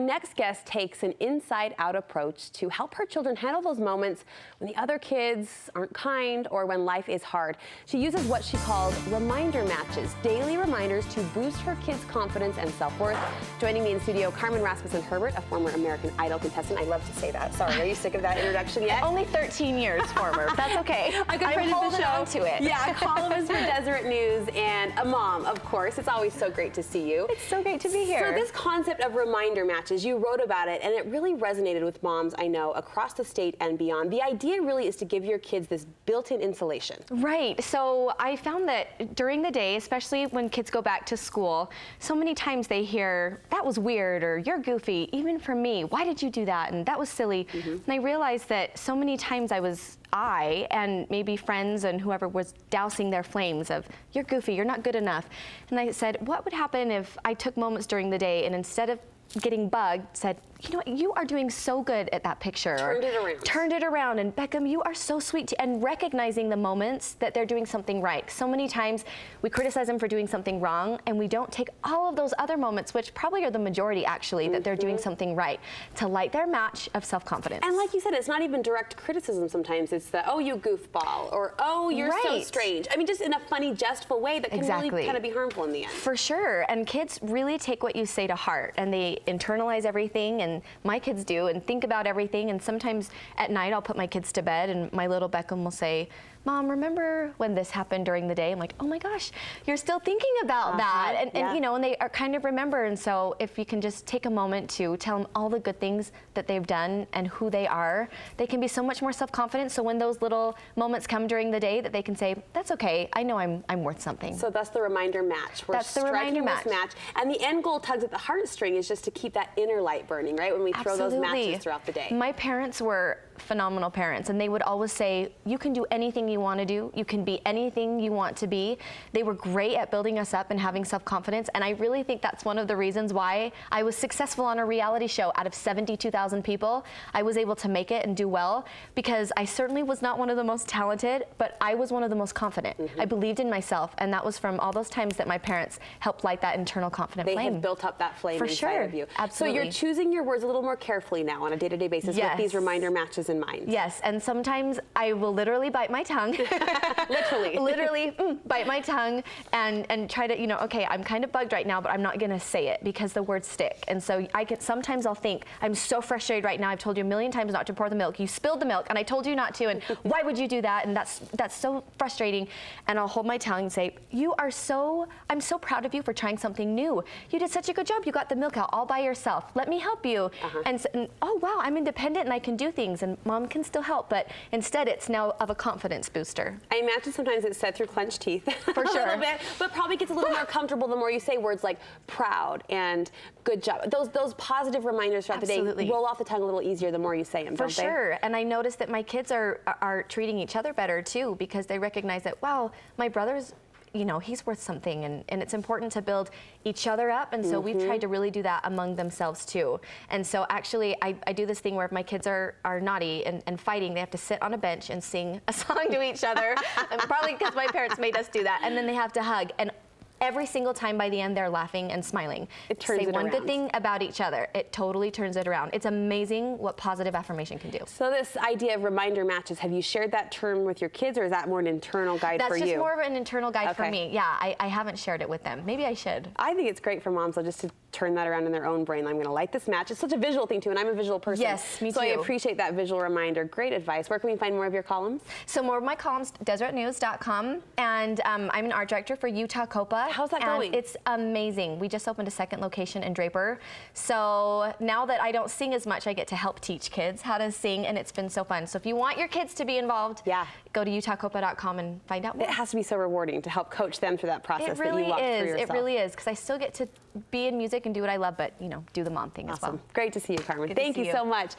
next guest takes an inside-out approach to help her children handle those moments when the other kids aren't kind or when life is hard. She uses what she calls reminder matches, daily reminders to boost her kids' confidence and self-worth. Joining me in studio, Carmen Rasmusen Herbert, a former American Idol contestant. I love to say that. Sorry, are you sick of that introduction yet? Only 13 years former. That's okay. A good friend of the show. To it. Yeah, a columnist for Deseret News and a mom, of course. It's always so great to see you. It's so great to be here. So this concept of reminder matches, you wrote about it, and it really resonated with moms I know across the state and beyond. The idea really is to give your kids this built-in insulation. Right. So I found that during the day, especially when kids go back to school, so many times they hear, that was weird, or you're goofy, even for me, why did you do that? And that was silly. And I realized that so many times I and maybe friends and whoever was dousing their flames of, you're goofy, you're not good enough. And I said, what would happen if I took moments during the day and instead of getting bugged, said, you know what, you are doing so good at that picture. Turned it around. And Beckham, you are so sweet. And recognizing the moments that they're doing something right. So many times we criticize them for doing something wrong, and we don't take all of those other moments, which probably are the majority actually, that they're doing something right, to light their match of self-confidence. And like you said, it's not even direct criticism sometimes. It's the, oh, you goofball, or oh, you're so strange. I mean, just in a funny, jestful way that can really kind of be harmful in the end. For sure. And kids really take what you say to heart, and they internalize everything, and my kids do, and think about everything. And sometimes at night I'll put my kids to bed and my little Beckham will say, Mom, remember when this happened during the day? I'm like, oh my gosh, you're still thinking about that. And you know, and they are kind of remember. And so if you can just take a moment to tell them all the good things that they've done and who they are, they can be so much more self-confident. So when those little moments come during the day, that they can say, that's okay, I know I'm worth something. So that's the reminder match. That's the reminder match. And the end goal tugs at the heartstring is just to keep that inner light burning, right? When we throw those matches throughout the day. My parents were phenomenal parents, and they would always say, you can do anything you want to do, you can be anything you want to be. They were great at building us up and having self-confidence, and I really think that's one of the reasons why I was successful on a reality show. Out of 72,000 people, I was able to make it and do well, because I certainly was not one of the most talented, but I was one of the most confident. I believed in myself, and that was from all those times that my parents helped light that internal confident flame. They had built up that flame inside of you. Absolutely. So you're choosing your words a little more carefully now on a day-to-day basis with these reminder matches in mind. Yes, and sometimes I will literally bite my tongue. literally bite my tongue and try to, you know, okay, I'm kind of bugged right now, but I'm not gonna say it because the words stick. And so sometimes I'll think, I'm so frustrated right now, I've told you a million times not to pour the milk. You spilled the milk and I told you not to, and why would you do that? And that's so frustrating. And I'll hold my tongue and say, I'm so proud of you for trying something new. You did such a good job. You got the milk out all by yourself. Let me help you. And oh wow, I'm independent and I can do things, and Mom can still help, but instead it's now of a confidence booster. I imagine sometimes it's said through clenched teeth. For sure. A little bit, but probably gets a little more comfortable the more you say words like proud and good job. Those positive reminders throughout the day roll off the tongue a little easier the more you say them, don't they? For sure. And I noticed that my kids are treating each other better too, because they recognize that, wow, my brother's, you know, he's worth something, and it's important to build each other up, and so we've tried to really do that among themselves too. And so actually I do this thing where if my kids are naughty and fighting, they have to sit on a bench and sing a song to each other, and probably because my parents made us do that, and then they have to hug, and every single time by the end they're laughing and smiling. It turns it around. Say one good thing about each other. It totally turns it around. It's amazing what positive affirmation can do. So this idea of reminder matches, have you shared that term with your kids, or is that more an internal guide for you? That's just more of an internal guide for me. Yeah, I haven't shared it with them. Maybe I should. I think it's great for moms though, just to turn that around in their own brain. I'm going to light this match. It's such a visual thing too, and I'm a visual person. Yes, me too. So I appreciate that visual reminder. Great advice. Where can we find more of your columns? So more of my columns, DeseretNews.com, and I'm an art director for Utah Copa. How's that going? It's amazing. We just opened a second location in Draper. So now that I don't sing as much, I get to help teach kids how to sing, and it's been so fun. So if you want your kids to be involved, go to utahcopa.com and find out more. It has to be so rewarding to help coach them through that process that you walked through yourself. It really is, because I still get to be in music and do what I love, but, you know, do the mom thing as well. Great to see you, Carmen. Good Thank you so much.